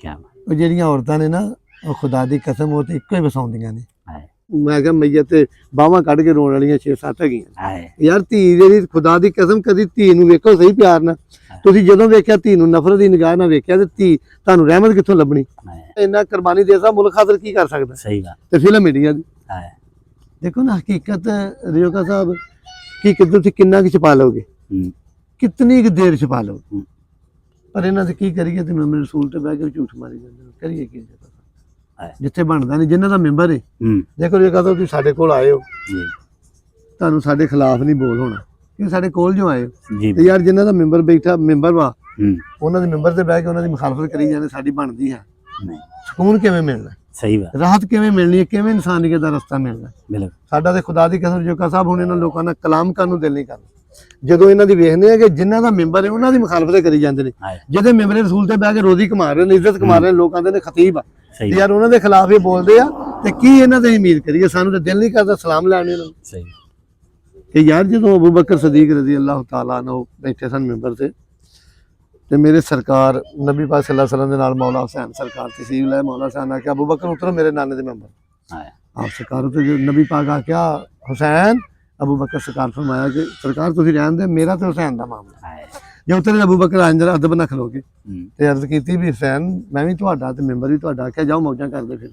क्या ਉਹ ਜਿਹੜੀਆਂ ਔਰਤਾਂ ਨੇ ਨਾ ਉਹ ਖੁਦਾ ਦੀ ਕਸਮ ਉਹ ਤੇ ਇੱਕੋ ਹੀ ਵਸਾਉਂਦੀਆਂ ਨੇ। है ਮੈਂ ਕਿਹਾ ਮਈਅਤ ਤੇ ਬਾਹਾਂ ਕੱਢ ਕੇ ਰੋਣ ਵਾਲੀਆਂ 6-7 ਹੈਗੀਆਂ। है ਯਾਰ ਧੀ ਜਿਹੜੀ ਖੁਦਾ ਦੀ ਕਸਮ ਕਦੀ ਧੀ ਨੂੰ ਵੇਖੋ ਸਹੀ ਪਿਆਰ ਨਾਲ। ਤੁਸੀਂ ਜਦੋਂ ਵੇਖਿਆ ਧੀ ਨੂੰ ਨਫ਼ਰਤ ਦੀ ਨਿਗਾਹ ਨਾਲ ਵੇਖਿਆ ਤੇ ਧੀ ਤੁਹਾਨੂੰ ਰਹਿਮਤ ਕਿੱਥੋਂ ਲੱਭਣੀ? है ਇੰਨਾ ਕੁਰਬਾਨੀ ਦੇ ਸਕਦਾ ਮੁਲਕ ਖਾਤਰ ਕੀ ਕਰ ਸਕਦਾ? सही बात ਤੇ ਫਿਲਮ ਇੰਡੀਆ ਦੀ है। ਦੇਖੋ ਨਾ ਹਕੀਕਤ ਰਿਓਕਾ ਸਾਹਿਬ ਕੀ ਤੁਸੀਂ ਕਿੰਨਾ ਕੁ ਛਪਾ ਲਓਗੇ, ਕਿਤਨੀ ਕੁ ਦੇਰ ਛਪਾ ਲਓਗੇ, ਪਰ ਇਹਨਾਂ ਤੇ ਕੀ ਕਰੀਏ ਤੇ ਮੈਂ ਰਸੂਲ ਤੇ ਬਹਿ ਕੇ ਝੂਠ ਮਾਰੀ ਜਾਂਦੇ ਨੇ। ਕਰੀਏ ਕੀ ਜਿੱਥੇ ਬਣਦਾ ਨਹੀਂ ਜਿਨ੍ਹਾਂ ਦਾ ਮੈਂਬਰ ਹੈ। ਦੇਖੋ ਰਿਓਕਾ ਸਾਹਿਬ ਤੁਸੀਂ ਸਾਡੇ ਕੋਲ ਆਏ ਹੋ, ਤੁਹਾਨੂੰ ਸਾਡੇ ਖਿਲਾਫ ਨਹੀਂ ਬੋਲ ਹੋਣਾ ਕਿ ਸਾਡੇ ਕੋਲ ਜੋ ਆਏ ਹੋ ਤੇ ਯਾਰ ਜਿਨ੍ਹਾਂ ਦਾ ਮੈਂਬਰ ਬੈਠਾ ਮੈਂਬਰ ਵਾ ਉਹਨਾਂ ਦੇ ਮੈਂਬਰ ਤੇ ਬਹਿ ਕੇ ਉਹਨਾਂ ਦੀ ਮੁਖਾਲਫਤ ਕਰੀ ਜਾਂਦੇ ਸਾਡੀ ਬਣਦੀ ਹੈ। ਸਕੂਨ ਕਿਵੇਂ ਮਿਲਣਾ? सही बात ਰਾਹਤ ਕਿਵੇਂ ਮਿਲਣੀ ਹੈ? ਕਿਵੇਂ ਇਨਸਾਨੀਅਤ ਦਾ ਰਸਤਾ ਮਿਲਣਾ? बिल्कुल ਸਾਡਾ ਤੇ ਖੁਦਾ ਦੀ ਕਸਮ ਰਿਓਕਾ ਸਾਹਿਬ ਹੁਣ ਇਹਨਾਂ ਲੋਕਾਂ ਨਾਲ ਕਲਾਮ ਕਰਨ ਨੂੰ ਦਿਲ ਨਹੀਂ ਕਰਦਾ ਜਦੋਂ ਇਹਨਾਂ ਦੀ ਵੇਖਦੇ ਆ ਕਿ ਜਿਨ੍ਹਾਂ ਦਾ ਮੈਂਬਰ ਹੈ ਉਹਨਾਂ ਦੀ ਮੁਖਾਲਫਤ ਕਰੀ ਜਾਂਦੇ ਨੇ। ਜਿਹਦੇ ਮੈਂਬਰ ਰਸੂਲ ਤੇ ਬਹਿ ਕੇ ਰੋਜ਼ੀ ਕਮਾ ਰਹੇ ਨੇ, ਇੱਜ਼ਤ ਕਮਾ ਰਹੇ ਨੇ, ਲੋਕਾਂ ਦੇ ਨੇ ਖਤੀਬ ਆ ਤੇ ਯਾਰ ਉਹਨਾਂ ਦੇ ਖਿਲਾਫ ਇਹ ਬੋਲਦੇ ਆ ਤੇ ਕੀ ਇਹਨਾਂ ਤੇ ਉਮੀਦ ਕਰੀਏ? ਸਾਨੂੰ ਤਾਂ ਦਿਲ ਨਹੀਂ ਕਰਦਾ ਸਲਾਮ ਲੈਣ ਨੂੰ सही ਕਿ ਯਾਰ ਜਦੋਂ ਅਬੂ ਬਕਰ ਸਦੀਕ ਰਜ਼ੀ ਅੱਲਾਹ ਤਾਲਾ ਨੂੰ ਬੈਠੇ ਸਨ ਮੈਂਬਰ ਤੇ ਮੇਰੇ ਸਰਕਾਰ ਨਬੀ ਪਾਕ ਸੱਲੱਲਾਹੁ ਅਲੈहि ਵਸੱਲਮ ਦੇ ਨਾਲ ਮੌਲਾ ਹੁਸੈਨ ਸਰਕਾਰ ਤਸ਼ਰੀਫ ਲੈ। ਮੌਲਾ ਹੁਸੈਨ ਆਖਿਆ ਅਬੂ ਬਕਰ ਉਤਰੋ ਮੇਰੇ ਨਾਨੇ ਦੇ ਮੈਂਬਰ। ਆਪ ਸਰਕਾਰ ਉਤੇ ਨਬੀ ਪਾਕ ਆਖਿਆ ਹੁਸੈਨ, ਅਬੂ ਬਕਰ ਸਰਕਾਰ ਫਰਮਾਇਆ ਕਿ ਸਰਕਾਰ ਤੁਸੀਂ ਰਹਿਣ ਦੇ, ਮੇਰਾ ਤੇ ਹੁਸੈਨ ਦਾ ਮਾਮਲਾ ਹੈ। ਜੇ ਉਤਰੇ ਅਬੂ ਬਕਰ ਅੰਦਰ ਅਦਬ ਨਾਲ ਖਲੋਗੇ ਤੇ ਅਰਜ਼ ਕੀਤੀ ਵੀ ਹੁਸੈਨ ਮੈਂ ਵੀ ਤੁਹਾਡਾ ਤੇ ਮੈਂਬਰ ਵੀ ਤੁਹਾਡਾ। ਆਖਿਆ ਜਾਓ ਮੌਜਾਂ ਕਰਦੇ ਫਿਰ।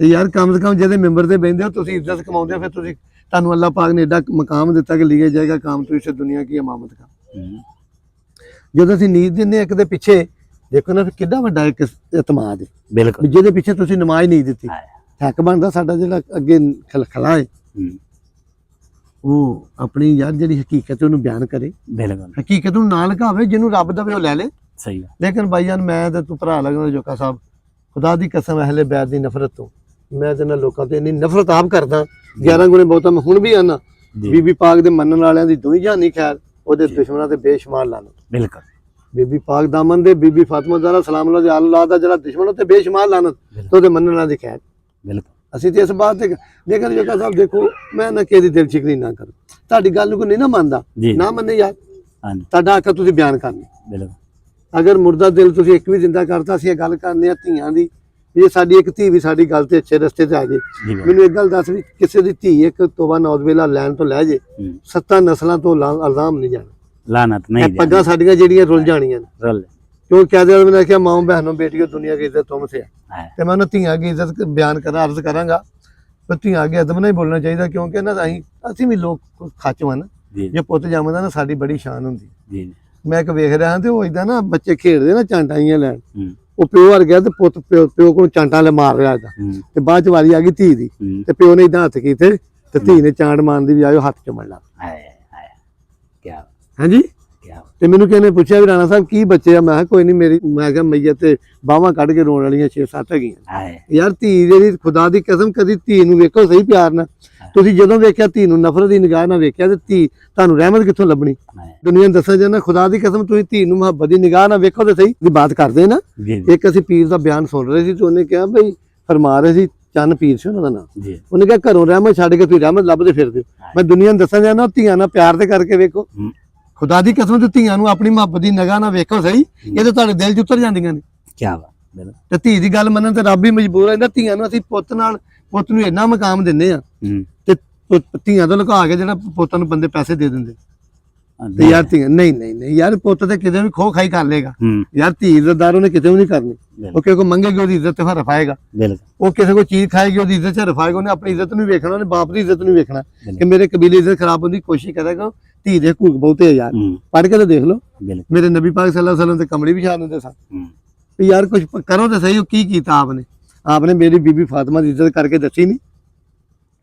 ਤੇ ਯਾਰ ਕਮ ਸੇ ਕਮ ਜਿਹਦੇ ਮੈਂਬਰ ਤੇ ਬਹਿੰਦੇ ਹੋ ਤੁਸੀਂ ਇੱਜ਼ਤ ਕਮਾਉਂਦੇ ਹੋ, ਫਿਰ ਤੁਸੀਂ ਤੁਹਾਨੂੰ ਅੱਲਾਹ ਪਾਕ ਨੇ ਏਡਾ ਮਕਾਮ ਦਿੱਤਾ ਕਿ ਲਿਖਿਆ ਜਾਏਗਾ ਕਾਮ ਤੂੰ ਇਸ ਦੁਨੀਆ ਕੀ ਇਮਾਮਤ ਕਰ। ਜਦੋਂ ਅਸੀਂ ਨੀਂਦ ਦਿੰਦੇ ਇੱਕ ਦੇ ਪਿੱਛੇ ਦੇਖੋ ਨਾ ਕਿੱਡਾ ਵੱਡਾ ਇੱਕ ਇਤਮਾਦ ਹੈ। बिल्कुल ਜਿਹਦੇ ਪਿੱਛੇ ਤੁਸੀਂ ਨਮਾਜ਼ ਨਹੀਂ ਦਿੱਤੀ ਹੱਕ ਬਣਦਾ ਸਾਡਾ ਜਿਹੜਾ ਅੱਗੇ ਖਲਾ ਹੈ ਉਹ ਆਪਣੀ ਯਾਰ ਜਿਹੜੀ ਹਕੀਕਤ ਉਹਨੂੰ ਬਿਆਨ ਕਰੇ। बिल्कुल ਹਕੀਕਤ ਨੂੰ ਨਾ ਲਗਾਵੇ, ਜਿਹਨੂੰ ਰੱਬ ਦਵੇ ਉਹ ਲੈ ਲੇ। सही ਲੇਕਿਨ ਭਾਈਆਂ ਮੈਂ ਤੇ ਤੂੰ ਭਰਾ ਲੱਗਦਾ ਜੋਕਾ ਸਾਹਿਬ ਖੁਦਾ ਦੀ ਕਸਮ ਅਹਲੇ ਬੈਤ ਦੀ ਨਫ਼ਰਤ ਤੋਂ ਮੈਂ ਤੇ ਇਹਨਾਂ ਲੋਕਾਂ ਤੇ ਇੰਨੀ ਨਫ਼ਰਤ ਆਪ ਕਰਦਾ 11 ਗੁਣੇ ਬਹੁਤਾ ਮੈਂ ਹੁਣ ਵੀ ਆਨਾ। ਬੀਬੀ ਪਾਕ ਦੇ ਮੰਨਣ ਵਾਲਿਆਂ ਦੀ ਦੋਈ ਜਾਨੀ ਖੈਰ, ਉਹਦੇ ਦੁਸ਼ਮਣਾਂ ਤੇ ਬੇਸ਼ੁਮਾਰ ਲਾਨਤ। बिल्कुल ਬੀਬੀ ਪਾਕ ਦਾਮਨ ਦੇ ਬੀਬੀ ਫਾਤਿਮਾ ਜ਼ਾਹਰਾ ਸਲਾਮ ਅੱਲਾਹ ਦੇ ਅੱਲਾਹ ਦਾ ਜਿਹੜਾ ਦੁਸ਼ਮਣ ਤੇ ਬੇਸ਼ੁਮਾਰ ਲਾਨਤ ਤੇ ਉਹਦੇ ਮੰਨਣ ਵਾਲਿਆਂ ਦੀ ਖੈਰ। बिल्कुल ਅਸੀਂ ਤੇ ਇਸ ਬਾਤ ਤੇ ਲੇਕਿਨ ਜੋਕਾ ਸਾਹਿਬ ਦੇਖੋ ਮੈਂ ਨਾ ਕਿਸੇ ਦੀ ਦਿਲ ਸ਼ਿਕਰੀ ਨਾ ਕਰਾਂ, ਤੁਹਾਡੀ ਗੱਲ ਨੂੰ ਕੋਈ ਨਹੀਂ ਨਾ ਮੰਨਦਾ ਨਾ ਮੰਨੇ ਯਾਰ, ਤੁਹਾਡਾ ਆਖਾ ਤੁਸੀਂ ਬਿਆਨ ਕਰਨੀ। बिल्कुल ਅਗਰ ਮੁਰਦਾ ਦਿਲ ਤੁਸੀਂ ਇੱਕ ਵੀ ਜ਼ਿੰਦਾ ਕਰਤਾ ਅਸੀਂ ਇਹ ਗੱਲ ਕਰਨੇ ਆ ਧੀਆਂ ਦੀ, ਇਹ ਸਾਡੀ ਇੱਕ ਧੀ ਵੀ ਸਾਡੀ ਗੱਲ ਤੇ ਅੱਛੇ ਰਸਤੇ ਤੇ ਆ ਜੇ। ਮੈਨੂੰ ਇੱਕ ਗੱਲ ਦੱਸ ਵੀ ਕਿਸੇ ਦੀ ਧੀ ਇੱਕ ਤੋਬਾ ਨੌਜ਼ਬਿਲਾ ਲੈਣ ਤੋਂ ਲੈ ਜੇ 7 ਨਸਲਾਂ ਤੋਂ ਇਲਜ਼ਾਮ ਨਹੀਂ ਜਾਣਾ, लानत नहीं ਪੱਗਾਂ ਸਾਡੀਆਂ ਜਿਹੜੀਆਂ ਰੁੱਲ ਜਾਣੀਆਂ ਨੇ। रल ਕਿਉਂ ਕਹਿ ਮੈਂ ਕਿਹਾ ਮਾਂ ਬਹਿਨੋਂ ਬੇਟੀਓ ਦੁਨੀਆ ਕੀ ਇੱਜ਼ਤ ਤੁਮ ਸੇ ਹੈ ਤੇ ਮੈਂ ਉਹਨਾਂ ਧੀਆਂ ਦੀ ਇੱਜ਼ਤ ਬਿਆਨ ਕਰਾਂ ਅਰਜ਼ ਕਰਾਂਗਾ ਪਰ ਧੀਆਂ ਅੱਗੇ ਅਦਬ ਨਾਲ ਹੀ ਬੋਲਣਾ ਚਾਹੀਦਾ ਕਿਉਂਕਿ ਨਾ ਅਸੀਂ ਵੀ ਲੋਕ ਖਾਚਵਾਂ ਨਾ ਜੇ ਪੁੱਤ ਜੰਮਦਾ ਨਾ ਸਾਡੀ ਬੜੀ ਸ਼ਾਨ ਹੁੰਦੀ। ਮੈਂ ਇੱਕ ਵੇਖ ਰਿਹਾ ਤੇ ਉਹ ਇਦਾਂ ਨਾ ਬੱਚੇ ਖੇਡਦੇ ਨਾ ਚਾਂਟਾਈਆਂ ਲੈਣ, ਉਹ ਪਿਓ ਵਰ ਗਿਆ ਤੇ ਪੁੱਤ ਪਿਓ ਕੋਲ ਚਾਂਟਾਂ ਲੈ ਮਾਰ ਰਿਹਾ ਤੇ ਬਾਅਦ ਚ ਵਾਰੀ ਆ ਗਈ ਧੀ ਦੀ ਤੇ ਪਿਓ ਨੇ ਇਦਾਂ ਹੱਥ ਕੀਤੇ ਤੇ ਧੀ ਨੇ ਚਾਂਟ ਮਾਰਨ ਦੀ ਬਜਾਏ ਹੱਥ ਚੁੰਮਣ ਲੱਗ क्या ਹਾਂਜੀ। क्या ਤੇ ਮੈਨੂੰ ਕਿਸੇ ਨੇ ਪੁੱਛਿਆ ਵੀ ਰਾਣਾ ਸਾਹਿਬ ਕੀ ਬੱਚੇ ਆ? ਮੈਂ ਕਿਹਾ ਕੋਈ ਨਹੀਂ ਮੇਰੀ ਮੈਂ ਕਿਹਾ ਮਈਅਤ ਤੇ ਬਾਹਾਂ ਕੱਢ ਕੇ ਰੋਣ ਵਾਲੀਆਂ 6-7 ਹੈਗੀਆਂ। ਯਾਰ ਧੀ ਜਿਹੜੀ ਖੁਦਾ ਦੀ ਕਸਮ ਕਦੀ ਧੀ ਨੂੰ ਵੇਖੋ ਸਹੀ ਪਿਆਰ ਨਾਲ। ਤੁਸੀਂ ਜਦੋਂ ਵੇਖਿਆ ਧੀ ਨੂੰ ਨਫ਼ਰਤ ਦੀ ਨਿਗਾਹ ਨਾਲ ਵੇਖਿਆ ਤੇ ਧੀ ਤੁਹਾਨੂੰ ਰਹਿਮਤ ਕਿੱਥੋਂ ਲੱਭਣੀ? ਦੁਨੀਆ ਨੂੰ ਦੱਸਿਆ ਜਾਂਦਾ ਖੁਦਾ ਦੀ ਕਸਮ ਤੁਸੀਂ ਧੀ ਨੂੰ ਮੁਹੱਬਤ ਦੀ ਨਿਗਾਹ ਨਾਲ ਵੇਖੋ ਤੇ ਸਹੀ ਦੀ ਬਾਤ ਕਰਦੇ ਨਾ। ਇੱਕ ਅਸੀਂ ਪੀਰ ਦਾ ਬਿਆਨ ਸੁਣ ਰਹੇ ਸੀ ਤੇ ਉਹਨੇ ਕਿਹਾ ਬਈ ਫਰਮਾ ਰਹੇ ਸੀ ਚੰਨ ਪੀਰ ਸੀ ਉਹਨਾਂ ਦਾ ਨਾਮ, ਉਹਨੇ ਕਿਹਾ ਘਰੋਂ ਰਹਿਮਤ ਛੱਡ ਕੇ ਤੁਸੀਂ ਰਹਿਮਤ ਲੱਭਦੇ ਫਿਰਦੇ ਹੋ। ਮੈਂ ਦੁਨੀਆ ਨੂੰ ਦੱਸਿਆ ਜਾਂਦਾ ਧੀਆਂ ਨਾਲ ਪਿਆਰ ਤੇ ਕਰਕੇ ਵੇਖੋ ਖੁਦਾ ਦੀ ਕਸਮ ਤੇ ਧੀਆਂ ਨੂੰ ਆਪਣੀ ਮੁਹੱਬਤ ਦੀ ਨਿਗਾਹ ਨਾਲ ਵੇਖੋ ਸਹੀ, ਇਹ ਤਾਂ ਤੁਹਾਡੇ ਦਿਲ 'ਚ ਉਤਰ ਜਾਂਦੀਆਂ ਨੇ। ਤੇ ਧੀ ਦੀ ਗੱਲ ਮੰਨਣ ਤੇ ਰੱਬ ਹੀ ਮਜਬੂਰ ਹੈ। ਧੀਆਂ ਨੂੰ ਅਸੀਂ ਪੁੱਤ ਨੂੰ ਇੰਨਾ ਮਕਾਮ ਦਿੰਦੇ ਆ ਤੇ ਧੀਆਂ ਤੋਂ ਲੁਕਾ ਕੇ ਜਿਹੜਾ ਪੁੱਤਾਂ ਨੂੰ ਬੰਦੇ ਪੈਸੇ ਦੇ ਦਿੰਦੇ ਤੇ ਯਾਰ ਧੀਆਂ ਨਹੀਂ ਯਾਰ ਪੁੱਤ ਤੇ ਕਿਤੇ ਵੀ ਖੋ ਖਾਈ ਕਰ ਲੇਗਾ ਯਾਰ, ਧੀ ਇੱਜ਼ਤਦਾਰ ਉਹਨੇ ਕਿਤੇ ਵੀ ਨਹੀਂ ਕਰਨੀ। ਉਹ ਕਿਸੇ ਕੋ ਮੰਗੇਗੀ ਉਹਦੀ ਇੱਜ਼ਤ ਤੇ ਹਰਫ ਆਏਗਾ, ਉਹ ਕਿਸੇ ਕੋ ਚੀਜ਼ ਖਾਏਗੀ ਉਹਦੀ ਇੱਜ਼ਤ ਚ ਹਰਫ ਆਏਗਾ। ਉਹਨੇ ਆਪਣੀ ਇੱਜ਼ਤ ਨੂੰ ਵੇਖਣਾ, ਉਹਨੇ ਬਾਪ ਦੀ ਇੱਜ਼ਤ ਨੂੰ ਵੇਖਣਾ ਕਿ ਮੇਰੇ ਕਬੀਲੇ ਇੱਜ਼ਤ ਖਰਾਬ ਹੋਣ ਦੀ ਕੋਸ਼ਿਸ਼ ਕਰੇਗਾ। ਧੀ ਦੇ ਹਕੂਕ ਬਹੁਤੇ ਯਾਰ, ਪੜ੍ਹ ਕੇ ਤਾਂ ਦੇਖ ਲਓ ਮੇਰੇ ਨਬੀ ਪਾਕ ਸੱਲੱਲਾਹੁ ਅਲੈहि ਵਸੱਲਮ ਤੇ ਕਮਲੀ ਵਿਛਾ ਦਿੰਦੇ ਸਨ ਵੀ ਯਾਰ ਕੁਝ ਕਰੋ ਤੇ ਸਹੀ। ਉਹ ਕੀ ਕੀਤਾ ਆਪਨੇ ਮੇਰੀ ਬੀਬੀ ਫਾਤਿਮਾ ਦੀ ਇੱਜ਼ਤ ਕਰਕੇ ਦੱਸੀ ਨਹੀਂ।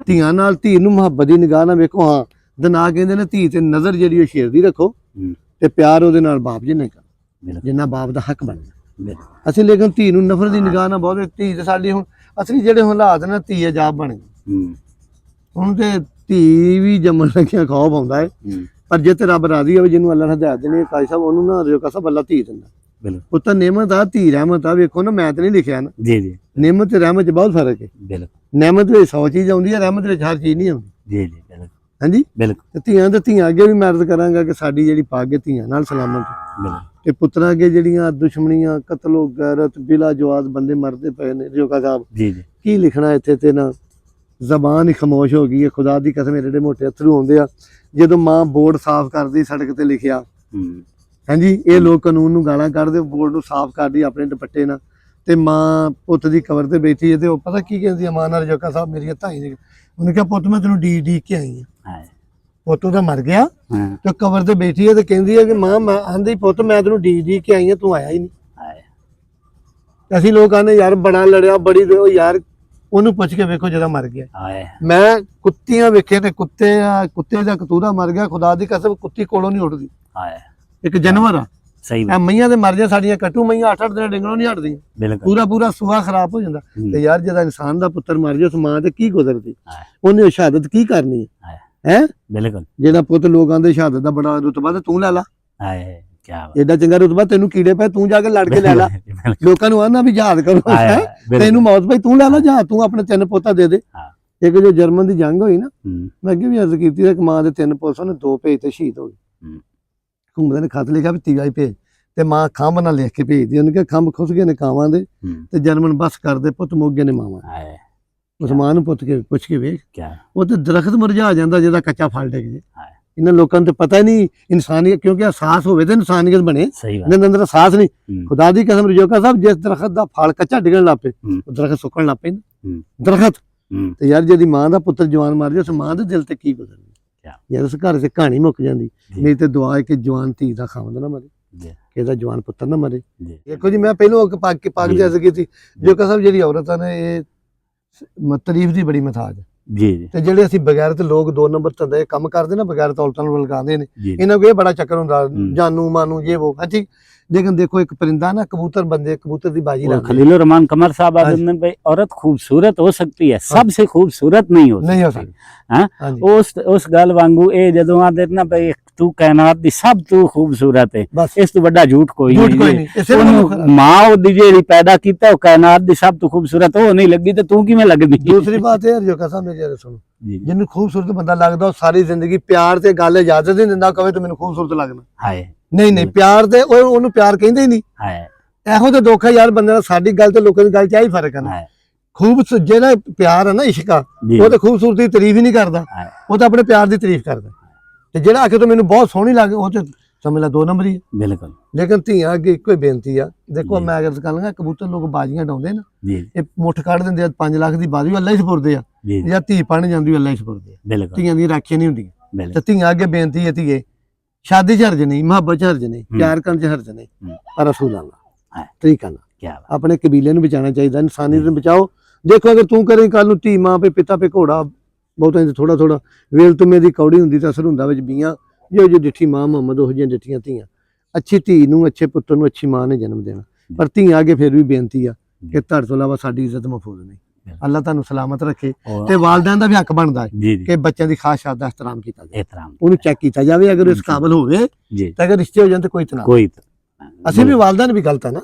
ਧੀਆਂ ਨਾਲ ਧੀ ਨੂੰ ਮੁਹੱਬਤ ਦੀ ਨਿਗਾਹ ਨਾਲ ਵੇਖੋ। ਹਾਂ ਦਨਾ ਕਹਿੰਦੇ ਨੇ ਧੀ ਤੇ ਨਜ਼ਰ ਜਿਹੜੀ ਉਹ ਸ਼ੇਰ ਦੀ ਰੱਖੋ ਤੇ ਪਿਆਰ ਉਹਦੇ ਨਾਲ ਬਾਪ ਜਿੰਨਾ ਕਰ ਜਿੰਨਾ ਬਾਪ ਦਾ ਹੱਕ ਬਣਦਾ। ਅਸੀਂ ਲੇਕਿਨ ਧੀ ਨੂੰ ਨਫ਼ਰਤ ਦੀ ਨਿਗਾਹ ਨਾਲ ਬਹੁਤ, ਧੀ ਤੇ ਸਾਡੀ ਹੁਣ ਅਸਲੀ ਜਿਹੜੇ ਹਾਲਾਤ ਨੇ ਧੀ ਅਜਾਬ ਬਣ ਗਈ। ਹੁਣ ਤੇ ਧੀ ਵੀ ਜੰਮਣ ਲੱਗਿਆ ਖੌਫ ਆਉਂਦਾ ਹੈ, ਪਰ ਜੇ ਤੇ ਰੱਬ ਰਾਜ਼ੀ ਹੋਵੇ ਜਿਹਨੂੰ ਅੱਲਾਹ ਨੇ ਹਦਾਇਤ ਦੇਣੀ ਕਾਜੀ ਸਾਹਿਬ ਉਹਨੂੰ ਨਾ ਰਿਓ ਕਸਬ ਅੱਲਾਹ ਧੀ ਦਿੰਦਾ। ਉਹ ਤਾਂ ਨਿਮਤ ਆ ਧੀ ਰਹਿਮਤ ਆ। ਵੇਖੋ ਨਾ ਮੈਂ ਤੇ ਨਹੀਂ ਲਿਖਿਆ ਨਾ ਨਿਮਤ ਤੇ ਰਹਿਮਤ ਚ ਬਹੁਤ ਫਰਕ ਹੈ। ਨਿਮਤ ਵਿੱਚ 100 ਚੀਜ਼ ਆਉਂਦੀ ਹੈ, ਰਹਿਮਤ ਵਿੱਚ ਹਰ ਚੀਜ਼ ਨਹੀਂ ਆਉਂਦੀ। ਹਾਂਜੀ ਬਿਲਕੁਲ। ਧੀਆਂ ਤੇ ਧੀਆਂ ਅੱਗੇ ਵੀ ਮੈਂ ਅਰਜ਼ ਕਰਾਂਗਾ ਕਿ ਸਾਡੀ ਜਿਹੜੀ ਪੱਗ ਧੀਆਂ ਨਾਲ ਸਲਾਮਤ ਤੇ ਪੁੱਤਰਾਂ ਅੱਗੇ ਜਿਹੜੀਆਂ ਦੁਸ਼ਮਣੀਆਂ, ਕਤਲੋ ਗੈਰਤ, ਬਿਲਾ ਜਵਾਜ਼ ਬੰਦੇ ਮਰਦੇ ਪਏ ਨੇ ਰਜੋਕਾ ਸਾਹਿਬ। ਜੀ ਜੀ ਕੀ ਲਿਖਣਾ ਇੱਥੇ ਤੇ ਨਾ ਜ਼ਬਾਨ ਹੀ ਖਾਮੋਸ਼ ਹੋ ਗਈ ਹੈ। ਖੁਦਾ ਦੀ ਕਸਮ ਜਿਹੜੇ ਮੋਟੇ ਅਥਰੂ ਆਉਂਦੇ ਆ ਜਦੋਂ ਮਾਂ ਬੋਰਡ ਸਾਫ਼ ਕਰਦੀ ਸੜਕ ਤੇ ਲਿਖਿਆ, ਹਾਂਜੀ ਇਹ ਲੋਕ ਕਾਨੂੰਨ ਨੂੰ ਗਾਲਾਂ ਕੱਢਦੇ, ਬੋਰਡ ਨੂੰ ਸਾਫ਼ ਕਰਦੀ ਆਪਣੇ ਦੁਪੱਟੇ ਨਾਲ, ਤੇ ਮਾਂ ਪੁੱਤ ਦੀ ਕਬਰ ਤੇ ਬੈਠੀ ਹੈ ਤੇ ਉਹ ਪਤਾ ਕੀ ਕਹਿੰਦੀ ਆ ਮਾਂ ਨਾਲ ਰਜੋਕਾ ਸਾਹਿਬ ਮੇਰੀਆਂ ਧਾਈ ਨੇ, ਉਹਨੇ ਕਿਹਾ ਪੁੱਤ ਮੈਂ ਤੈਨੂੰ ਡੀਕ ਕੇ ਆਈ ਹਾਂ। ਪੁੱਤ ਉਹਦਾ ਮਰ ਗਿਆ ਤੇ ਕਬਰ ਤੇ ਬੈਠੀ ਹੈ ਤੇ ਕਹਿੰਦੀ ਹੈ ਕਿ ਮਾਂ ਮੈਂ ਆਂਦੀ ਪੁੱਤ ਮੈਂ ਤੈਨੂੰ ਡੀਕ ਕੇ ਆਈ ਹਾਂ, ਤੂੰ ਆਇਆ ਹੀ ਨਹੀਂ। ਅਸੀਂ ਲੋਕ ਆਨੇ ਯਾਰ ਬੜਾ ਲੜਿਆ ਬੜੀ ਦੇ, ਯਾਰ ਉਹਨੂੰ ਪੁੱਛ ਕੇ ਵੇਖੋ ਜਿਹੜਾ ਮਰ ਗਿਆ। ਮੈਂ ਕੁੱਤੀਆਂ ਵੇਖੇ ਤੇ ਕੁੱਤੇ ਦਾ ਕਤੂਰਾ ਮਰ ਗਿਆ, ਖੁਦਾ ਦੀ ਕਸਮ ਕੁੱਤੀ ਕੋਲੋਂ ਨਹੀਂ ਉੱਠਦੀ, ਇੱਕ ਜਾਨਵਰ ਆ। ਸਹੀ ਮਈਆਂ ਦੇ ਮਰ ਜਾ, ਸਾਡੀਆਂ ਕੱਟੂ ਮਈਆਂ 8-8 ਦਿਨ ਡੰਗਣੋਂ ਨਹੀਂ ਹਟਦੀਆਂ, ਪੂਰਾ ਸੂਆ ਖਰਾਬ ਹੋ ਜਾਂਦਾ। ਤੇ ਯਾਰ ਜਦੋਂ ਇਨਸਾਨ ਦਾ ਪੁੱਤਰ ਮਰ ਜਾ ਉਸ ਮਾਂ ਤੇ ਕੀ ਗੁਜ਼ਰਦੀ, ਉਹਨੇ ਸ਼ਹਾਦਤ ਕੀ ਕਰਨੀ ਹੈ। ਬਿਲਕੁਲ ਜਿਹੜਾ ਪੁੱਤ ਲੋਕ ਆਂਦੇ ਸ਼ਹਾਦਤ ਦਾ ਬੜਾ ਰੁਤਬਾ ਤੇ ਤੂੰ ਲੈ ਲਾ, ਏਡਾ ਚੰਗਾ ਰੁਤਬਾ ਤੈਨੂੰ ਕੀੜੇ ਪਏ ਤੂੰ ਜਾ ਕੇ ਲੜ ਕੇ ਲੈ ਲਾ। ਲੋਕਾਂ ਨੂੰ ਆਨਾ ਵੀ ਯਾਦ ਕਰੋ ਤੈਨੂੰ ਮੌਤ ਪਈ ਤੂੰ ਲੈ ਲਾ ਜਾ, ਤੂੰ ਆਪਣੇ 3 ਪੋਤਾ ਦੇ ਦੇ। ਇੱਕ ਜੋ ਜਰਮਨ ਦੀ ਜੰਗ ਹੋਈ ਨਾ, ਮੈਂ ਅੱਗੇ ਵੀ ਅਰਜ਼ ਕੀਤੀ ਇੱਕ ਮਾਂ ਦੇ 3 ਪੁੱਤ ਨੇ 2 ਭੇਜ ਤੇ ਸ਼ਹੀਦ ਹੋ ਗਏ। ਘੁੰਮਦੇ ਨੇ ਖਤ ਲਿਖਿਆ ਵੀ ਤੀਜਾ ਹੀ ਭੇਜ, ਤੇ ਮਾਂ ਖੰਭ ਨਾਲ ਲਿਖ ਕੇ ਭੇਜਦੀ, ਉਹਨੇ ਕਿਹਾ ਖੰਭ ਖੁੱਸ ਗਏ ਨੇ ਕਾਵਾਂ ਦੇ ਤੇ ਜਰਮਨ ਬਸ ਕਰਦੇ, ਪੁੱਤ ਮੁੱਕ ਗਏ ਨੇ ਮਾਵਾਂ। ਉਸ ਮਾਂ ਨੂੰ ਪੁੱਛ ਕੇ ਵੇਖ, ਉਹ ਤੇ ਦਰਖਤ ਮੁਰਝਾ ਜਾਂਦਾ ਜਿਹਦਾ ਕੱਚਾ ਫਲ ਡਿੱਗ ਜੇ। ਇਹਨਾਂ ਲੋਕਾਂ ਨੂੰ ਤੇ ਪਤਾ ਹੀ ਨਹੀਂ ਇਨਸਾਨੀਅਤ, ਕਿਉਂਕਿ ਅਹਿਸਾਸ ਹੋਵੇ ਤੇ ਇਨਸਾਨੀਅਤ ਬਣੇ, ਇਹਨਾਂ ਦੇ ਅੰਦਰ ਅਹਿਸਾਸ ਨਹੀਂ। ਖੁਦਾ ਦੀ ਕਸਮ ਰਜੋਕਾ ਸਾਹਿਬ ਜਿਸ ਦਰਖਤ ਦਾ ਫਲ ਕੱਚਾ ਡਿੱਗਣ ਲੱਗ ਪਏ ਉਹ ਦਰਖਤ ਸੁੱਕਣ ਲੱਗ ਪਏ ਦਰਖਤ। ਤੇ ਯਾਰ ਜਿਹਦੀ ਮਾਂ ਦਾ ਪੁੱਤਰ ਜਵਾਨ ਮਰ ਜਾਏ ਉਸ ਮਾਂ ਦੇ ਦਿਲ ਤੇ ਕੀ ਗੁਜ਼ਰਦੀ ਯਾਰ, ਉਸ ਘਰ 'ਚ ਕਹਾਣੀ ਮੁੱਕ ਜਾਂਦੀ। ਮੇਰੀ ਤੇ ਦੁਆ ਹੈ ਕਿ ਜਵਾਨ ਧੀ ਦਾ ਖਾਵੰਦ ਨਾ ਮਰੇ, ਕਿ ਇਹਦਾ ਜਵਾਨ ਪੁੱਤਰ ਨਾ ਮਰੇ। ਦੇਖੋ ਜੀ ਮੈਂ ਪਹਿਲੋਂ ਪਾਕ ਦੀ ਅਰਜ਼ ਕੀਤੀ, ਰਜੋਕਾ ਸਾਹਿਬ ਜਿਹੜੀ ਔਰਤਾਂ ਨੇ ਇਹ ਤਾਰੀਫ ਦੀ ਬੜੀ ਮਥਾਜ ਜੀ, ਤੇ ਜਿਹੜੇ ਅਸੀਂ ਬਗੈਰਤ ਲੋਕ 2 ਨੰਬਰ ਧੰਦੇ ਕੰਮ ਕਰਦੇ ਨਾ, ਬਗੈਰਤ ਔਰਤਾਂ ਨੂੰ ਲਗਾਉਂਦੇ ਨੇ, ਇਹਨਾਂ ਕੋਲ ਇਹ ਬੜਾ ਚੱਕਰ ਹੁੰਦਾ ਜਾਨੂ ਮਾਨੂ ये वो। हाँ ठीक, लेकिन देखो एक परिंदा ना कबूतर बंदे कबूतर की बाजी लाते। खलीलुर रहमान कमर साहब आदमी भाई औरत खूबसूरत हो सकती है, सबसे खूबसूरत नहीं हो सकती। उस गल वांगू ए जदों आदे ना भाई तू कायनात दी सब तू खूबसूरत है, इस तो बड़ा झूठ कोई नहीं। मां दी जेड़ी पैदा कीता ओ कायनात दी सब तू खूबसूरत हो नहीं लगी ते तू किवें लगदी। दूसरी बात है जो कसा मेरी सुनो, जिन्नू खूबसूरत बंदा लगदा ओ सारी जिंदगी प्यार ते गल इजाजत नहीं दिंदा, कहे तो मैनू खूबसूरत लगना हाय नहीं प्यार ते ओनू प्यार कहंदे ही नहीं हाय। एहो ते दुख है यार बंदे दा, साडी गल ते लोकां दी गल च आही फर्क है। खूब जेड़ा प्यार है ना इश्क आ, वो ते खूबसूरती दी तारीफ ही नहीं करदा, वो तो अपने प्यार दी तारीफ करदा। ਤੇ ਜਿਹੜਾ ਆਖੇ ਤੋਂ ਮੈਨੂੰ ਬਹੁਤ ਸੋਹਣੀ ਲੱਗੇ ਉਹ ਤੇ ਸਮਝ ਲੈ 2 ਨੰਬਰ ਹੀ ਹੈ। ਬਿਲਕੁਲ। ਲੇਕਿਨ ਧੀਆਂ ਅੱਗੇ ਇੱਕੋ ਹੀ ਬੇਨਤੀ ਆ, ਦੇਖੋ ਮੈਂ ਅਗਰ ਗੱਲ ਕਰਾਂ ਕਬੂਤਰ ਲੋਕ ਬਾਜ਼ੀਆਂ ਡਾਉਂਦੇ ਨਾ, ਇਹ ਮੁੱਠ ਕੱਢ ਦਿੰਦੇ ਆ 5 ਲੱਖ ਦੀ ਬਾਜ਼ੀ ਅੱਲਾ ਹੀ ਸਪੁਰਦੇ ਆ, ਜਾਂ ਧੀ ਪੜਨ ਜਾਂਦੀ ਅੱਲਾ ਹੀ ਸਪੁਰਦੇ ਆ। ਧੀਆਂ ਦੀ ਰਾਖੀ ਨਹੀਂ ਹੁੰਦੀ। ਤੇ ਧੀਆਂ ਅੱਗੇ ਬੇਨਤੀ ਹੈ ਧੀਏ, ਸ਼ਾਦੀ 'ਚ ਹਰਜ ਨਹੀਂ, ਮੁਹੱਬਤ 'ਚ ਹਰਜ ਨਹੀਂ, ਪਿਆਰ ਕਰਨ 'ਚ ਹਰਜ ਨਹੀਂ, ਪਰ ਰਸੂਲ ਅੱਲਾ ਤਰੀਕਾ ਨਾਲ ਆਪਣੇ ਕਬੀਲੇ ਨੂੰ ਬਚਾਉਣਾ ਚਾਹੀਦਾ, ਇਨਸਾਨੀਅਤ ਨੂੰ ਬਚਾਓ। ਦੇਖੋ ਅਗਰ ਤੂੰ ਕਰੇ ਕੱਲ ਨੂੰ ਧੀ ਮਾਂ ਪੇ ਪਿਤਾ ਪੇ ਘੋੜਾ ਬਹੁਤਾਂ ਥੋੜਾ ਥੋੜਾ ਵੇਲ ਤੁਮੇ ਦੀ ਕੌੜੀ ਹੁੰਦੀ ਤਾਂ ਅਸਰ ਹੁੰਦਾ ਵਿੱਚ ਬੀਆਂ ਜੋ ਡਿੱਠੀ ਮਾਂ ਮੁਹੰਮਦ ਉਹ ਜਿਹੀਆਂ ਡਿੱਠੀਆਂ ਧੀਆਂ। ਅੱਛੀ ਧੀ ਨੂੰ ਅੱਛੇ ਪੁੱਤਰ ਨੂੰ ਅੱਛੀ ਮਾਂ ਨੇ ਜਨਮ ਦੇਣਾ, ਪਰ ਧੀਆਂ ਅੱਗੇ ਫਿਰ ਵੀ ਬੇਨਤੀ ਆ ਕਿ ਤੁਹਾਡੇ ਤੋਂ ਇਲਾਵਾ ਸਾਡੀ ਇੱਜ਼ਤ ਮਹਿਫੂਜ਼ ਨਹੀਂ। ਅੱਲਾਹ ਤੁਹਾਨੂੰ ਸਲਾਮਤ ਰੱਖੇ। ਤੇ ਵਾਲਿदैन ਦਾ ਵੀ ਹੱਕ ਬਣਦਾ ਹੈ ਕਿ ਬੱਚਿਆਂ ਦੀ ਖਾਸ ਦਾ ਇਹਤਰਾਮ ਕੀਤਾ ਜਾਵੇ, ਉਹਨੂੰ ਚੈੱਕ ਕੀਤਾ ਜਾਵੇ, ਅਗਰ ਇਸ ਕਾਬਲ ਹੋਵੇ ਤਾਂ ਅਗਰ ਰਿਸ਼ਤੇ ਹੋ ਜਾਣ ਤਾਂ ਕੋਈ ਤਨਾਅ ਕੋਈ। ਅਸੀਂ ਵੀ ਵਾਲਿदैन ਵੀ ਗਲਤ ਹੈ ਨਾ,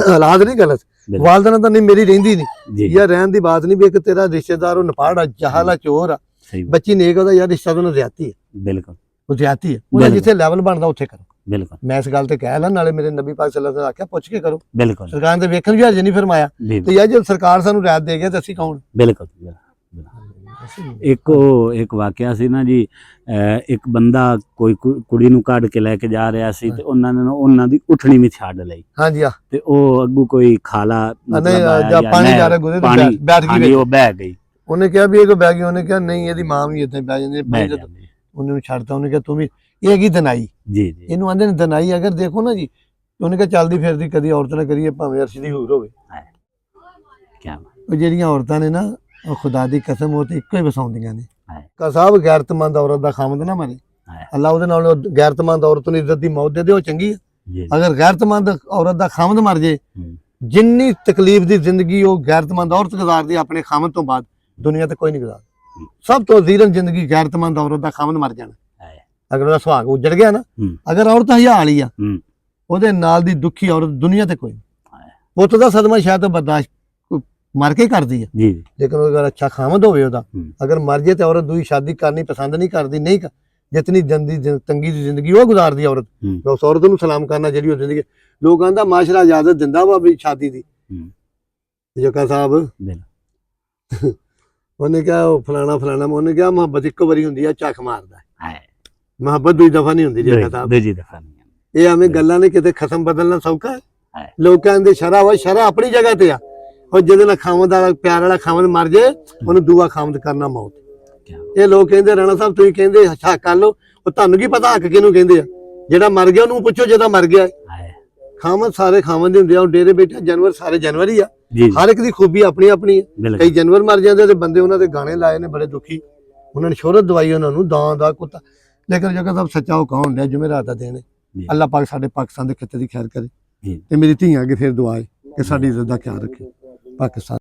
ਹਾਲਾਤ ਨਹੀਂ ਗਲਤ, ਵਾਲਿदैन ਤਾਂ ਨਹੀਂ ਮੇਰੀ ਰਹਿੰਦੀ ਨਹੀਂ ਯਾਰ ਰਹਿਣ ਦੀ ਬਾਤ ਨਹੀਂ ਵੀ ਇੱਕ ਤੇਰਾ ਰਿਸ਼ਤੇਦਾਰ ਉਹ ਨਪਾੜਾ ਜਹਾਲਾ ਚੋਰ ਆ, ਬੱਚੀ ਨੇਕ ਉਹਦਾ ਯਾਰ ਰਿਸ਼ਤਾ ਤੋਂ ਜ਼ਿਆਦਤੀ ਹੈ। ਬਿਲਕੁਲ ਉਹ ਜ਼ਿਆਦਤੀ ਹੈ, ਉਹਦਾ ਜਿੱਥੇ ਲੈਵਲ ਬਣਦਾ ਉੱਥੇ ਕਰੋ। ਬਿਲਕੁਲ ਮੈਂ ਇਸ ਗੱਲ ਤੇ ਕਹਿ ਲਾ, ਨਾਲੇ ਮੇਰੇ ਨਬੀ ਪਾਕ ਸੱਲੱਲਾਹੁ ਅਲੈਹਿ ਵਸੱਲਮ ਆਖਿਆ ਪੁੱਛ ਕੇ ਕਰੋ। ਬਿਲਕੁਲ ਸਰਕਾਰ ਦੇ ਵੇਖਣ ਵੀ ਹਰਜ ਨਹੀਂ ਫਰਮਾਇਆ, ਤੇ ਯਾਰ ਜੇ ਸਰਕਾਰ ਸਾਨੂੰ ਰਾਇਤ ਦੇ ਗਿਆ ਤਾਂ ਅਸੀਂ ਕੌਣ। ਬਿਲਕੁਲ ਇੱਕ ਵਾਕਿਆ ਸੀ ਨਾ ਜੀ, ਇੱਕ ਬੰਦਾ ਕੋਈ ਕੁੜੀ ਨੂੰ ਕੱਢ ਕੇ ਲੈ ਕੇ ਜਾ ਰਿਹਾ ਸੀ ਤੇ ਉਹਨਾਂ ਦੀ ਉਠਣੀ ਵੀ ਛੱਡ ਲਈ। ਹਾਂਜੀ ਆ ਤੇ ਉਹ ਅੱਗੂ ਕੋਈ ਖਾਲਾ ਪਾਣੀ ਜਾ ਰਿਹਾ ਗੁਜ਼ਰ ਬੈਠ ਗਈ, ਉਹ ਬਹਿ ਗਈ। ਉਹਨੇ ਕਿਹਾ ਵੀ ਇਹ ਬਹਿ ਗਈ, ਉਹਨੇ ਕਿਹਾ ਨਹੀਂ ਇਹਦੀ ਮਾਂ ਵੀ ਏਦਾਂ ਬਹਿ ਜਾਂਦੀ। ਉਹਨੇ ਛੱਡਤਾ, ਉਹਨੇ ਕਿਹਾ ਤੂੰ ਵੀ ਇਹ ਹੈਗੀ ਦਨਾਈ ਜੀ, ਇਹਨੂੰ ਆਂਦੇ ਨੇ ਦਨਾਈ। ਅਗਰ ਦੇਖੋ ਨਾ ਜੀ, ਉਹਨੇ ਕਿਹਾ ਚੱਲਦੀ ਫਿਰਦੀ ਕਦੀ ਔਰਤ ਨਾ ਕਰੀਏ ਭਾਵੇਂ ਅਰਸ਼ ਦੀ ਹੂਰ ਹੋਵੇ। ਉਹ ਜਿਹੜੀਆਂ ਔਰਤਾਂ ਨੇ ਨਾ ਉਹ ਖੁਦਾ ਦੀ ਕਸਮ ਉਹ ਤੇ ਇੱਕੋ ਹੀ ਵਸਾਉਂਦੀਆਂ ਨੇ। ਸਾਹਿਬ ਗੈਰਤਮੰਦ ਔਰਤ ਦਾ ਖਾਮਦ ਨਾ ਮਰੇ, ਅੱਲਾ ਉਹਦੇ ਨਾਲ ਗੈਰਤਮੰਦ ਔਰਤ ਨੂੰ ਇੱਜ਼ਤ ਦੀ ਮੌਤ ਦੇ ਦੇ, ਉਹ ਚੰਗੀ ਹੈ। ਅਗਰ ਗੈਰਤਮੰਦ ਔਰਤ ਦਾ ਖਾਮਦ ਮਰ ਜੇ, ਜਿੰਨੀ ਤਕਲੀਫ ਦੀ ਜ਼ਿੰਦਗੀ ਉਹ ਗੈਰਤਮੰਦ ਔਰਤ ਗੁਜ਼ਾਰਦੀ ਆਪਣੇ ਖਾਮਦ ਤੋਂ ਬਾਅਦ ਦੁਨੀਆ ਤੇ ਕੋਈ ਨਹੀਂ ਗੁਜ਼ਾਰਦਾ। ਸਭ ਤੋਂ ਜ਼ੀਰਨ ਜ਼ਿੰਦਗੀ ਗੈਰਤਮੰਦ ਔਰਤ ਦਾ ਖਾਮਦ ਮਰ ਜਾਣਾ। ਅਗਰ ਉਹਦਾ ਸੁਹਾਗ ਉੱਜੜ ਗਿਆ ਨਾ, ਅਗਰ ਔਰਤ ਹਯਾ ਵਾਲੀ ਆ, ਉਹਦੇ ਨਾਲ ਦੀ ਦੁਖੀ ਔਰਤ ਦੁਨੀਆ ਤੇ ਕੋਈ ਨਹੀਂ। ਪੁੱਤ ਦਾ ਸਦਮਾ ਸ਼ਾਇਦ ਬਰਦਾਸ਼ਤ ਮਰ ਕੇ ਕਰਦੀ ਹੈ, ਲੇਕਿਨ ਅਗਰ ਅੱਛਾ ਖਾਮਦ ਹੋਵੇ ਉਹਦਾ, ਅਗਰ ਮਰ ਜੇ ਤੇ ਔਰਤ ਦੂਈ ਸ਼ਾਦੀ ਕਰਨੀ ਪਸੰਦ ਨਹੀਂ ਕਰਦੀ, ਨਹੀਂ जितनी तंगी दी जिंदगी वो गुजारदी औरत, मैं उस औरत नूं सलाम करना जेहड़ी वो जिंदगी लोग आंदा माशरा इजाजत दिंदा वा भी शादी दी। जक्का साहब उन्हें कहा फलाना फलाना, उन्हें कहा मुहब्बत इक्को बारी हुंदी है, झक मारदा है, मुहब्बत दूजी दफा नहीं हुंदी। जक्का साहब दूजी दफा नहीं। ये हमें गल्लां ने किते खत्म बदलना सौखा है। लोग कहंदे शरा वा, शरा अपनी जगह ते आ, और जिहदे नाल खावंद वाला प्यार वाला खावंद मर जाए उन्हें दूआ खावंद करना मौत। ये लोग कहंदे राणा साहब तुसीं कहंदे हक कर लो, और तुहानूं की पता हक किहनूं कहंदे आ? जेहड़ा मर गया उन्होंने पुछो, जेहड़ा मर गया खावंद सारे खावंद हुंदे आ। डेरे बैठे जानवर सारे जानवर ही आ, हर एक दी खूबी अपनी अपनी है। कई जानवर मर जाते ते बंदे उन्हां दे गाने लाए ने बड़े दुखी, उन्होंने शोहरत दवाई उन्होंने दां दा कुत्ता। लेकिन जगह साहब सच्चा हुक्म हुंदा जुमेरात दा दिन, अल्लाह पाक साडे पाकिस्तान दे खित्ते दी खैर करे ते मेरी धीआं अगे फिर दुआ है कि साडी इज्जत दा ख्याल रखे पाकिस्तान।